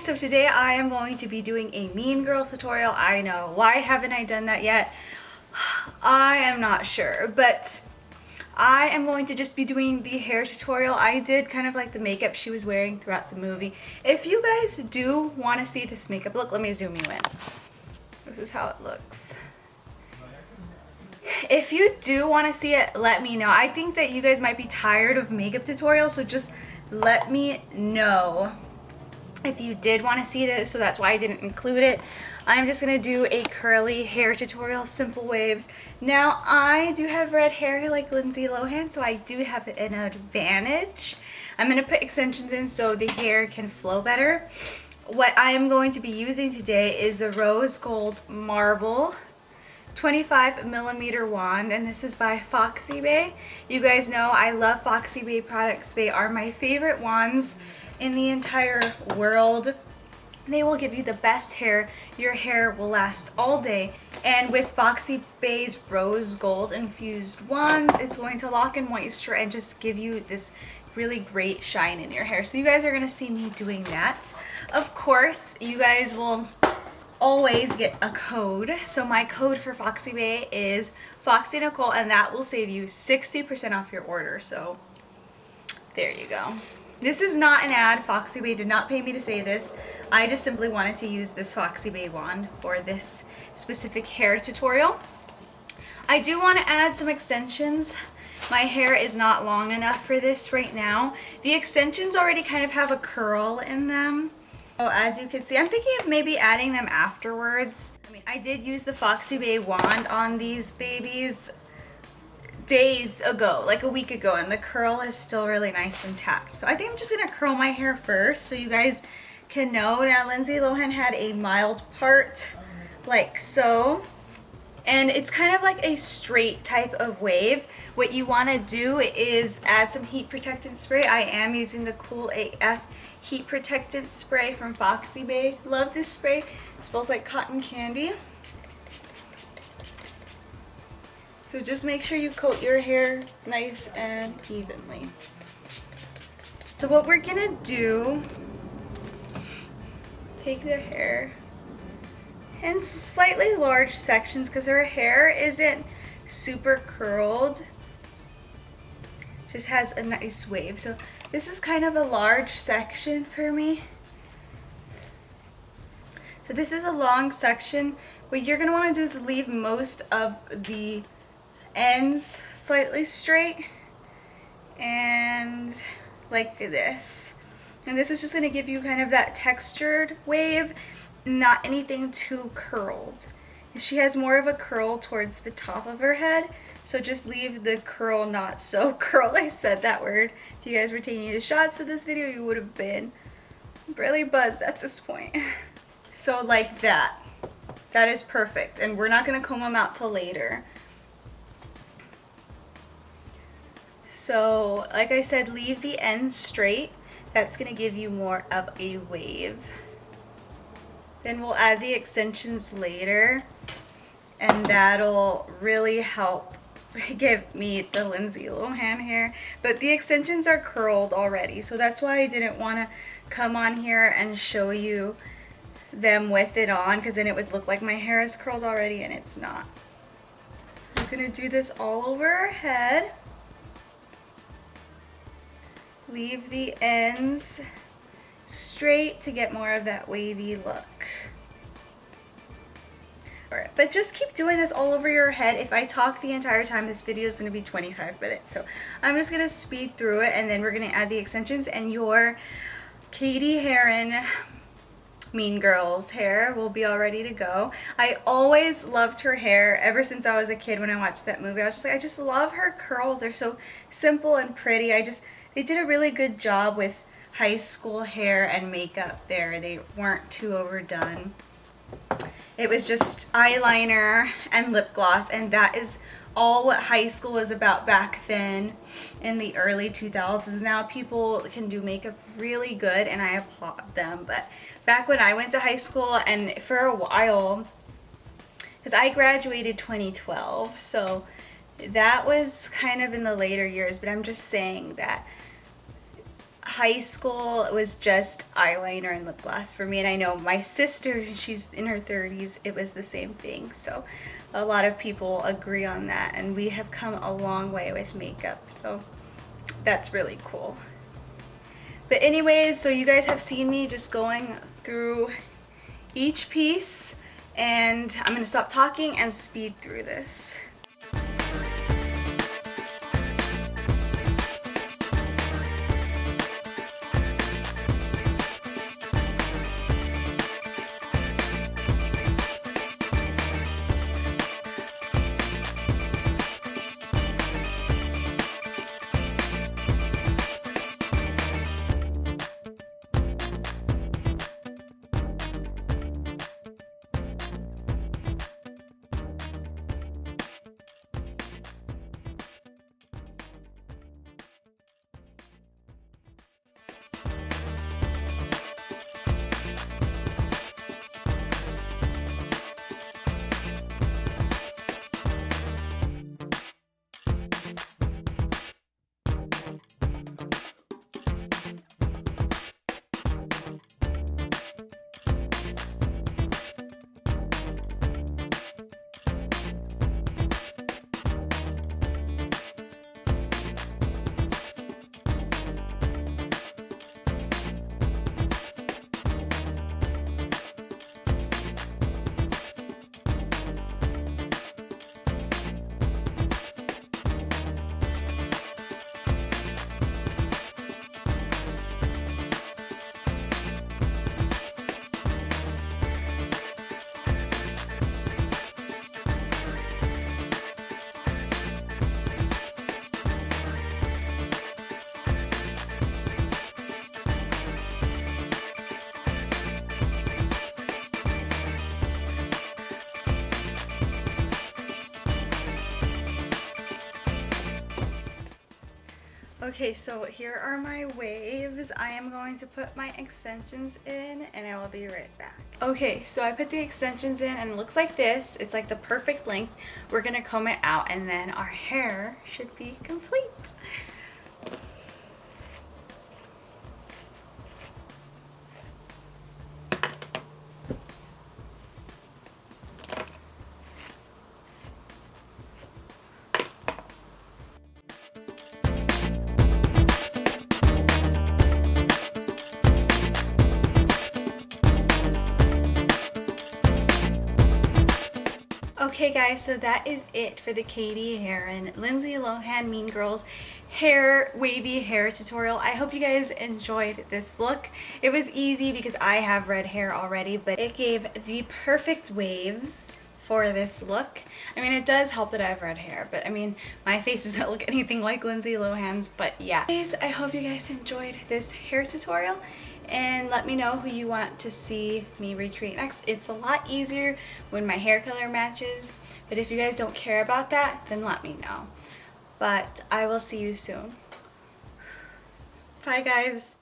so today I am going to be doing a Mean Girls tutorial. I know, why haven't I done that yet? I am not sure, but I am going to just be doing the hair tutorial. I did kind of like the makeup she was wearing throughout the movie. If you guys do want to see this makeup look, let me zoom you in. This is how it looks. If you do want to see it, let me know. I think that you guys might be tired of makeup tutorials, so just let me know if you did want to see this, so that's why I didn't include it. I'm just going to do a curly hair tutorial, simple waves. Now, I do have red hair like Lindsay Lohan, so I do have an advantage. I'm going to put extensions in so the hair can flow better. What I am going to be using today is the Rose Gold Marble 25mm wand, and this is by FOXYBAE. You guys know I love FOXYBAE products. They are my favorite wands in the entire world. They will give you the best hair. Your hair will last all day. And with FOXYBAE's rose gold infused wands, it's going to lock in moisture and just give you this really great shine in your hair. So you guys are gonna see me doing that. Of course, you guys will always get a code. So my code for FOXYBAE is FoxyNicole, and that will save you 60% off your order. So there you go. This is not an ad. FOXYBAE did not pay me to say this. I just simply wanted to use this FOXYBAE wand for this specific hair tutorial. I do want to add some extensions. My hair is not long enough for this right now. The extensions already kind of have a curl in them. So as you can see, I'm thinking of maybe adding them afterwards. I mean, I did use the FOXYBAE wand on these babies days ago, like a week ago, and the curl is still really nice and tapped. So I think I'm just gonna curl my hair first so you guys can know. Now, Lindsay Lohan had a mild part like so, and it's kind of like a straight type of wave. What you want to do is add some heat protectant spray. I am using the Cool AF heat protectant spray from FOXYBAE. Love this spray. It smells like cotton candy. So just make sure you coat your hair nice and evenly. So what we're gonna do, take the hair in slightly large sections because her hair isn't super curled, just has a nice wave. So this is kind of a large section for me. So this is a long section. What you're gonna wanna do is leave most of the ends slightly straight and like this. And this is just going to give you kind of that textured wave, not anything too curled. She has more of a curl towards the top of her head, so just leave the curl not so curled. I said that word. If you guys were taking the shots of this video, you would have been really buzzed at this point. So like that. That is perfect, and we're not going to comb them out till later. So, like I said, leave the ends straight. That's going to give you more of a wave. Then we'll add the extensions later, and that'll really help give me the Lindsay Lohan hair. But the extensions are curled already, so that's why I didn't want to come on here and show you them with it on, because then it would look like my hair is curled already, and it's not. I'm just going to do this all over her head. Leave the ends straight to get more of that wavy look. Alright, but just keep doing this all over your head. If I talk the entire time, this video is going to be 25 minutes. So I'm just going to speed through it, and then we're going to add the extensions, and your Katie Heron Mean Girls hair will be all ready to go. I always loved her hair ever since I was a kid. When I watched that movie, I was just like, I just love her curls. They're so simple and pretty. They did a really good job with high school hair and makeup there. They weren't too overdone. It was just eyeliner and lip gloss, and that is all what high school was about back then in the early 2000s. Now people can do makeup really good, and I applaud them. But back when I went to high school, and for a while, because I graduated 2012, so that was kind of in the later years, but I'm just saying that high school, it was just eyeliner and lip gloss for me. And I know my sister, she's in her 30s, it was the same thing. So a lot of people agree on that, and we have come a long way with makeup. So that's really cool. But anyways, so you guys have seen me just going through each piece, and I'm gonna stop talking and speed through this. Okay, so here are my waves. I am going to put my extensions in and I will be right back. Okay, so I put the extensions in and it looks like this. It's like the perfect length. We're gonna comb it out and then our hair should be complete. Okay guys, so that is it for the Katie hair and Lindsay Lohan Mean Girls hair wavy hair tutorial. I hope you guys enjoyed this look. It was easy because I have red hair already, but it gave the perfect waves for this look. I mean, it does help that I have red hair, but I mean, my face doesn't look anything like Lindsay Lohan's, but yeah. Guys, I hope you guys enjoyed this hair tutorial. And let me know who you want to see me recreate next. It's a lot easier when my hair color matches, but if you guys don't care about that, then let me know. But I will see you soon. Bye guys.